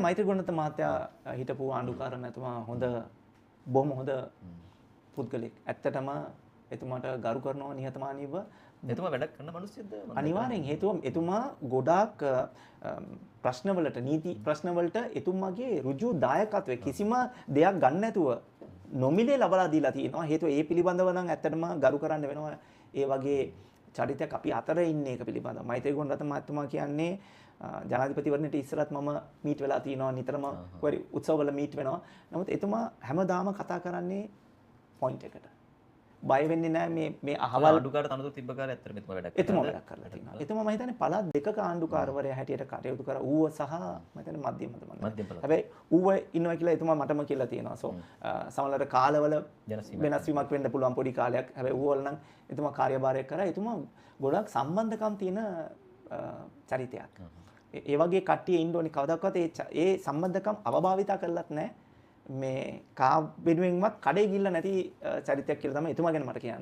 මෛත්‍රී ගුණරත්න මහත්තයා හිටපු ආණ්ඩුකාර මැතිතුමා බොහොම හොඳ පුද්ගලෙක්. ඇත්තටම එතුමාට ගරු කරනවා නිහතමානීව. එතුමා වැඩ කරන මිනිස්සුද? අනිවාර්යෙන් හේතුව එතුමා ගොඩාක් ප්‍රශ්නවලට නීති ප්‍රශ්නවලට එතුමාගේ ඍජු දායකත්වය කිසිම දෙයක් ගන්න නැතුව නොමිලේ ලබලා දීලා තියෙනවා. හේතුව ඒ පිළිබඳව නම් ඇත්තටම ගරු කරන්න වෙනවා. ඒ වගේ චරිතයක් අපි අතර ඉන්නේ එක පිළිබඳව. මෛත්‍රී ගුණරත්න මහත්මයා කියන්නේ ජනාධිපතිවරණයට ඉස්සරත් මම මීට් වෙලා තියෙනවා. නිතරම කොහරි උත්සවවල මීට් වෙනවා. නමුත් එතුමා හැමදාම කතා කරන්නේ පොයින්ට් එකට. බය වෙන්නේ නැහැ මේ අහවල් ආණ්ඩුකාර තනතුරු තිබ්බ කාලේ ඇත්තටම එතුමා වැඩක් එතුමා වැඩක් කරලා තියෙනවා. එතුමා මම හිතන්නේ පළාත් දෙකක ආණ්ඩුකාරවරයා හැටියට කටයුතු කරා. ඌව සහ මම හිතන්නේ මධ්‍යම පළාත්. හැබැයි ඌව ඉන්නවා කියලා එතුමා මටම කියලා තියෙනවා. සමහරවල් කාලවල වෙනස් වීමක් වෙන්න පුළුවන් පොඩි කාලයක්. හැබැයි ඌ වල නම් එතුමා කාර්යභාරයක් කරා. එතුමා ගොඩක් සම්බන්ධකම් තියෙන චරිතයක්. ඒ වගේ කට්ටිය ඉන්න ඕනි. කවදාවත් ඒ සම්බන්ධකම් අවභාවිතා කරලත් නැහැ. මේ කා වෙනුවෙන්වත් කඩේ ගිල්ල නැති චරිතයක් කියලා තමයි එතුමා ගැන මට කියන්න